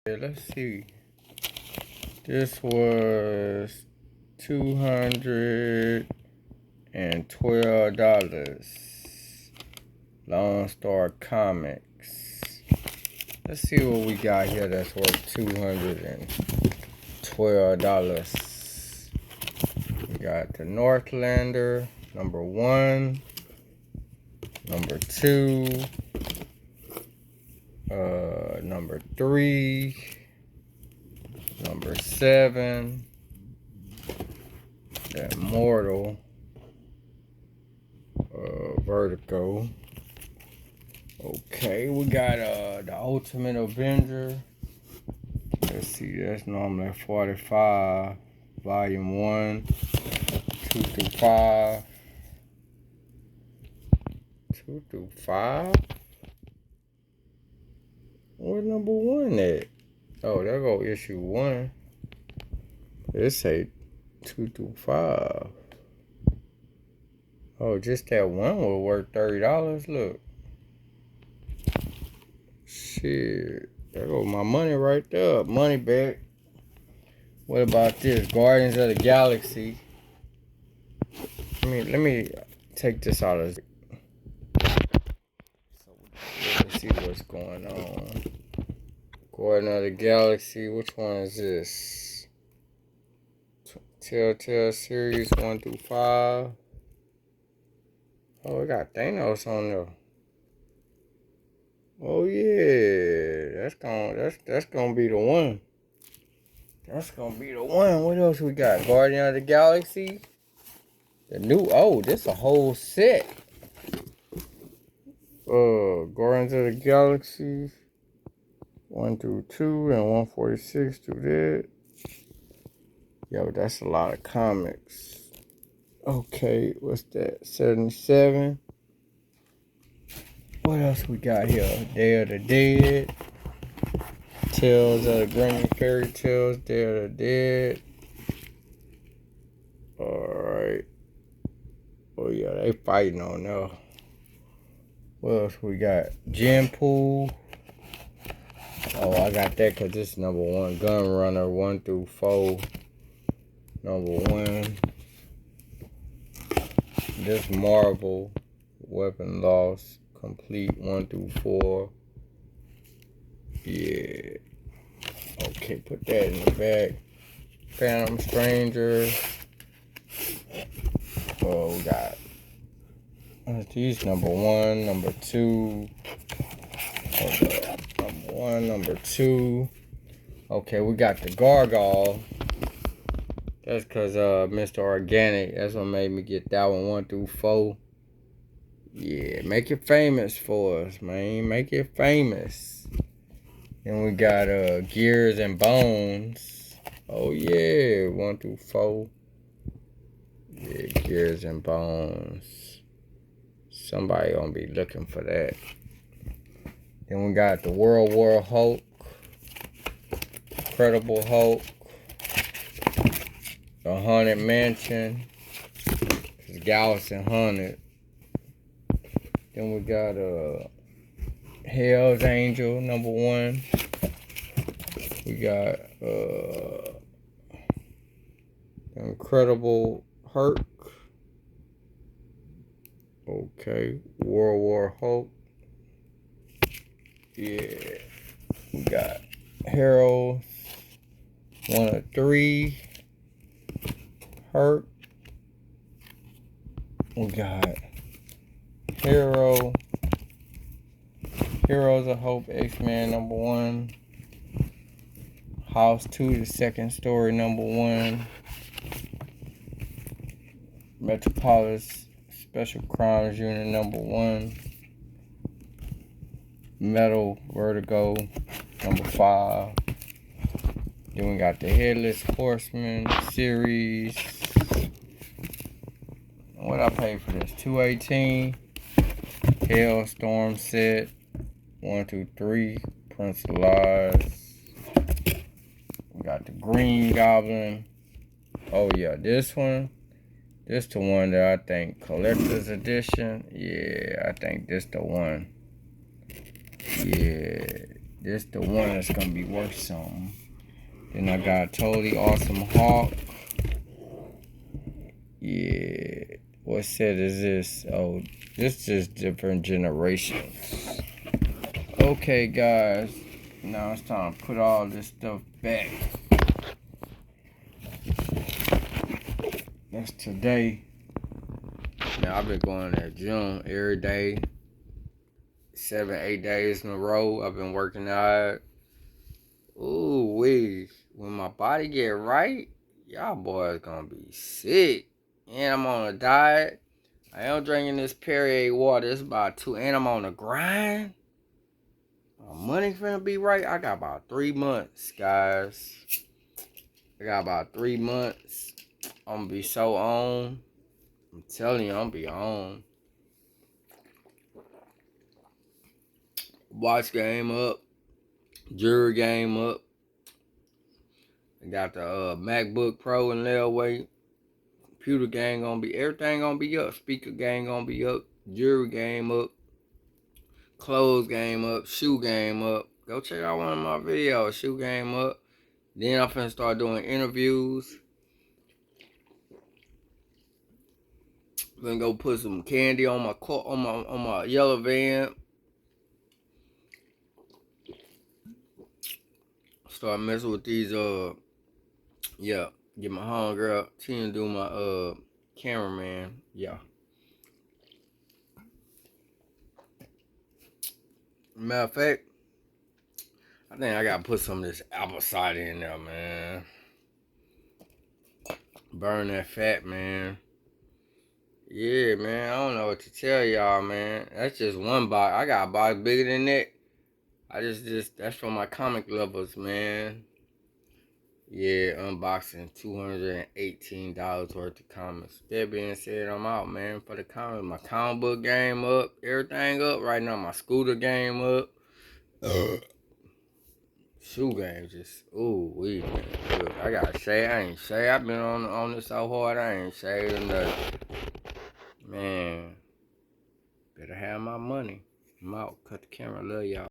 Yeah, let's see. This was $212. Lone Star Comics. Let's see what we got here that's worth $212. We got the Northlander, number 1, number 2, number 3, number 7, the Immortal, Vertigo. Okay, we got the Ultimate Avenger. Let's see, that's normally 45, volume 1, 2 through 5. 2 through 5? Where's number 1 at? Oh, there go issue 1. It say 2 through 5. Oh, just that one will worth $30. Look. Shit. There go my money right there. Money back. What about this? Guardians of the Galaxy. Let me take this out of. So let's see what's going on. Guardians of the Galaxy. Which one is this? Telltale series 1 through 5. Oh, we got Thanos on there. Oh yeah, that's gonna be the one. That's gonna be the one. What else we got? Guardian of the Galaxy. The new this a whole set. Guardians of the Galaxy 1 through 2 and 146 through that. Yo, that's a lot of comics. Okay, what's that? 77. What else we got here? Day of the Dead. Tales of the Grimmie Fairy Tales. Day of the Dead. Alright. Oh yeah, they fighting on there. What else we got? Genpool. Oh, I got that because this is number 1. Gunrunner 1 through 4. Number 1. This Marvel. Weapon Loss. Complete 1 through 4. Yeah. Okay, put that in the back. Phantom Stranger. Oh, we got these number 1, number 2. Number 1, number 2. Okay, we got the Gargoyle. That's because Mr. Organic. That's what made me get that one 1 through 4. Yeah, make it famous for us, man. Make it famous. Then we got Gears and Bones. Oh yeah, 1 through 4. Yeah, Gears and Bones. Somebody gonna be looking for that. Then we got the World War Hulk. Incredible Hulk. The Haunted Mansion. It's Galaxy Haunted. Then we got Hell's Angel, number 1. We got Incredible Hulk. Okay, World War Hulk. Yeah, we got Hero 1 of 3. Hulk. We got Heroes of Hope, X-Men number 1. House 2, the second story, number 1. Metropolis Special Crimes Unit number 1. Metal Vertigo number 5. Then we got the Headless Horseman series. What I paid for this? $218. Hailstorm set 1 through 3. Prince of Lies. We got the Green Goblin. Oh yeah, this one. This the one that I think collector's edition. Yeah, I think this the one. Yeah. This the one that's gonna be worth something. Then I got a totally awesome hawk. Yeah. What set is this? Oh, this is different generations. Okay, guys. Now it's time to put all this stuff back. That's today. Now I've been going to the gym every day. 7-8 days in a row. I've been working out. Ooh wee. When my body get right, y'all boys gonna be sick. And I'm on a diet. I am drinking this Perrier water. It's about 2. And I'm on a grind. My money finna be right. I got about 3 months, guys. I got about 3 months. I'm gonna be so on. I'm telling you, I'm gonna be on. Watch game up. Jewelry game up. I got the MacBook Pro and layaway. Computer game gonna be, everything gonna be up. Speaker game gonna be up. Jewelry game up. Clothes game up. Shoe game up. Go check out one of my videos. Shoe game up. Then I'm finna start doing interviews. Then go put some candy on my yellow van. Start messing with these yeah. Get my homegirl Tina do my cameraman. Yeah. Matter of fact, I think I gotta put some of this apple cider in there, man. Burn that fat, man. Yeah, man. I don't know what to tell y'all, man. That's just one box. I got a box bigger than that. That's for my comic lovers, man. Yeah, unboxing $218 worth of comics. That being said, I'm out, man, for the comics. My comic book game up. Everything up right now. My scooter game up. Shoe game just, ooh, we. I gotta say, I ain't say. I've been on this so hard, I ain't saying nothing. Man, better have my money. I'm out. Cut the camera. Love y'all.